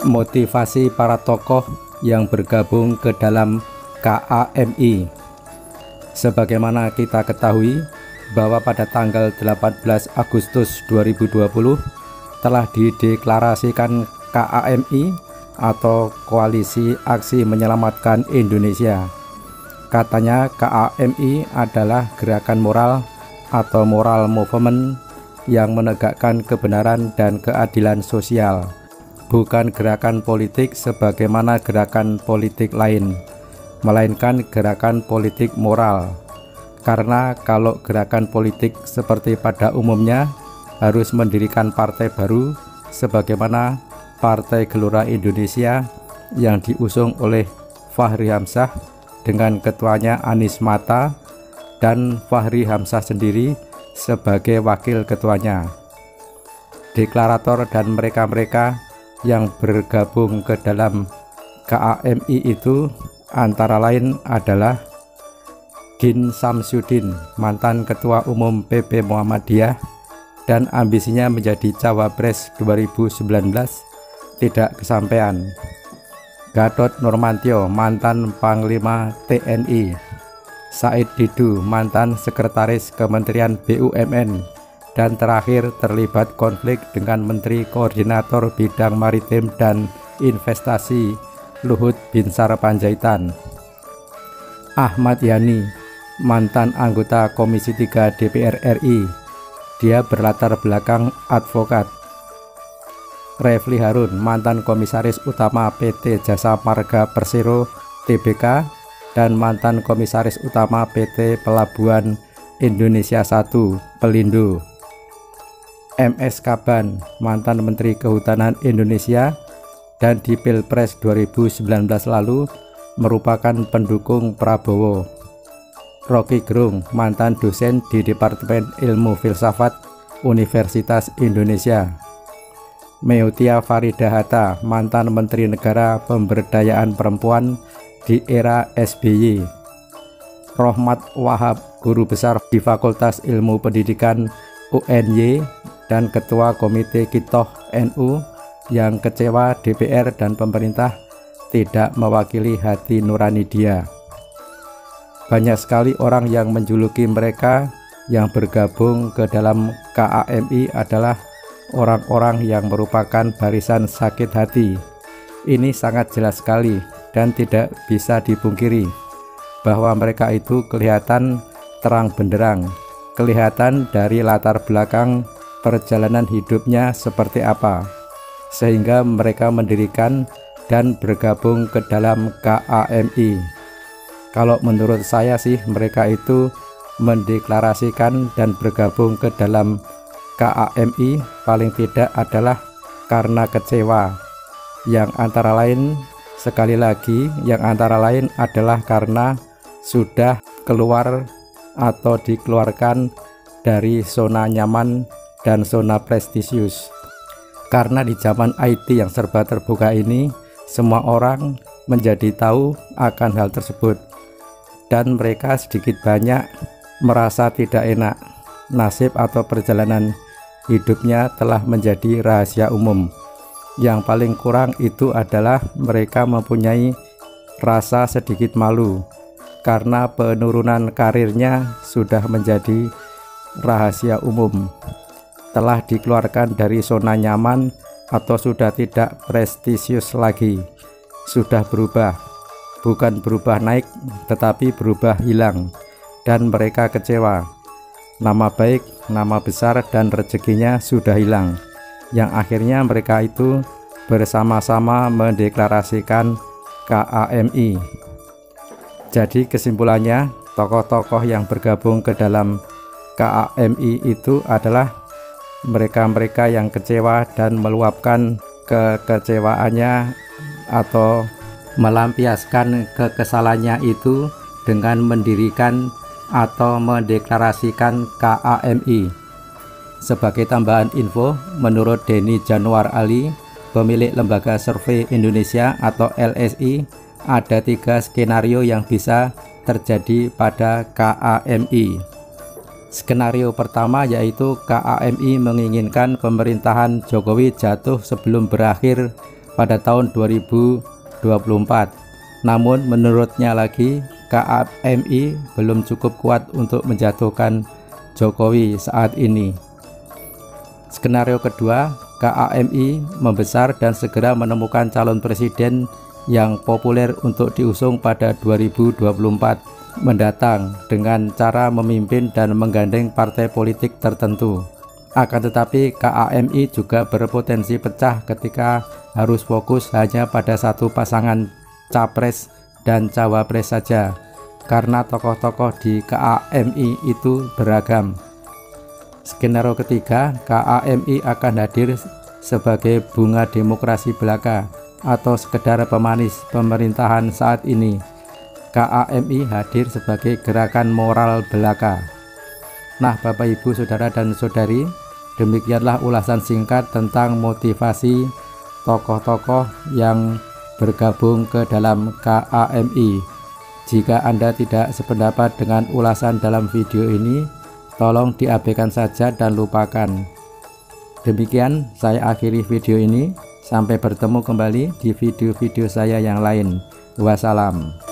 motivasi para tokoh yang bergabung ke dalam KAMI. Sebagaimana kita ketahui bahwa pada tanggal 18 Agustus 2020 telah dideklarasikan KAMI atau Koalisi Aksi Menyelamatkan Indonesia. Katanya KAMI adalah gerakan moral atau moral movement yang menegakkan kebenaran dan keadilan sosial, bukan gerakan politik sebagaimana gerakan politik lain, melainkan gerakan politik moral. Karena kalau gerakan politik seperti pada umumnya harus mendirikan partai baru sebagaimana Partai Gelora Indonesia yang diusung oleh Fachri Hamzah dengan ketuanya Anies Mata dan Fachri Hamzah sendiri sebagai wakil ketuanya. Deklarator dan mereka-mereka yang bergabung ke dalam KAMI itu antara lain adalah Din Samsudin, mantan Ketua Umum PP Muhammadiyah dan ambisinya menjadi Cawapres 2019 tidak kesampaian. Gatot Nurmantio, mantan Panglima TNI. Said Didu, mantan Sekretaris Kementerian BUMN dan terakhir terlibat konflik dengan Menteri Koordinator Bidang Maritim dan Investasi Luhut Binsar Panjaitan. Ahmad Yani, mantan anggota Komisi 3 DPR RI. Dia berlatar belakang advokat. Refli Harun, mantan Komisaris Utama PT Jasa Marga Persero Tbk dan mantan Komisaris Utama PT Pelabuhan Indonesia 1 Pelindo. MS Kaban, mantan Menteri Kehutanan Indonesia dan di Pilpres 2019 lalu merupakan pendukung Prabowo. Rocky Gerung, mantan dosen di Departemen Ilmu Filsafat Universitas Indonesia. Meutia Farida Hatta, mantan Menteri Negara Pemberdayaan Perempuan di era SBY. Rohmat Wahab, guru besar di Fakultas Ilmu Pendidikan UNY dan Ketua Komite Kitoh NU yang kecewa DPR dan pemerintah tidak mewakili hati nurani dia. Banyak sekali orang yang menjuluki mereka yang bergabung ke dalam KAMI adalah orang-orang yang merupakan barisan sakit hati. Ini sangat jelas sekali dan tidak bisa dipungkiri bahwa mereka itu kelihatan terang benderang, kelihatan dari latar belakang perjalanan hidupnya seperti apa, sehingga mereka mendirikan dan bergabung ke dalam KAMI. Kalau menurut saya sih mereka itu mendeklarasikan dan bergabung ke dalam KAMI paling tidak adalah karena kecewa, yang antara lain sekali lagi yang antara lain adalah karena sudah keluar atau dikeluarkan dari zona nyaman dan zona prestisius. Karena di zaman IT yang serba terbuka ini semua orang menjadi tahu akan hal tersebut dan mereka sedikit banyak merasa tidak enak. Nasib atau perjalanan hidupnya telah menjadi rahasia umum. Yang paling kurang itu adalah mereka mempunyai rasa sedikit malu karena penurunan karirnya sudah menjadi rahasia umum, telah dikeluarkan dari zona nyaman atau sudah tidak prestisius lagi, sudah berubah, bukan berubah naik tetapi berubah hilang, dan mereka kecewa. Nama baik, nama besar dan rezekinya sudah hilang, yang akhirnya mereka itu bersama-sama mendeklarasikan KAMI. Jadi kesimpulannya, tokoh-tokoh yang bergabung ke dalam KAMI itu adalah mereka-mereka yang kecewa dan meluapkan kekecewaannya atau melampiaskan kekesalannya itu dengan mendirikan atau mendeklarasikan KAMI. Sebagai tambahan info, menurut Denny Januar Ali, pemilik Lembaga Survei Indonesia atau LSI, ada 3 skenario yang bisa terjadi pada KAMI. Skenario pertama yaitu KAMI menginginkan pemerintahan Jokowi jatuh sebelum berakhir pada tahun 2024. Namun menurutnya lagi, KAMI belum cukup kuat untuk menjatuhkan Jokowi saat ini. Skenario kedua, KAMI membesar dan segera menemukan calon presiden yang populer untuk diusung pada 2024 mendatang dengan cara memimpin dan menggandeng partai politik tertentu. Akan tetapi KAMI juga berpotensi pecah ketika harus fokus hanya pada satu pasangan capres dan cawapres saja, karena tokoh-tokoh di KAMI itu beragam. Skenario ketiga, KAMI akan hadir sebagai bunga demokrasi belaka atau sekedar pemanis pemerintahan saat ini. KAMI hadir sebagai gerakan moral belaka. Nah, Bapak Ibu, Saudara dan Saudari, demikianlah ulasan singkat tentang motivasi tokoh-tokoh yang bergabung ke dalam KAMI. Jika Anda tidak sependapat dengan ulasan dalam video ini, tolong diabaikan saja dan lupakan. Demikian saya akhiri video ini. Sampai bertemu kembali di video-video saya yang lain. Wassalam.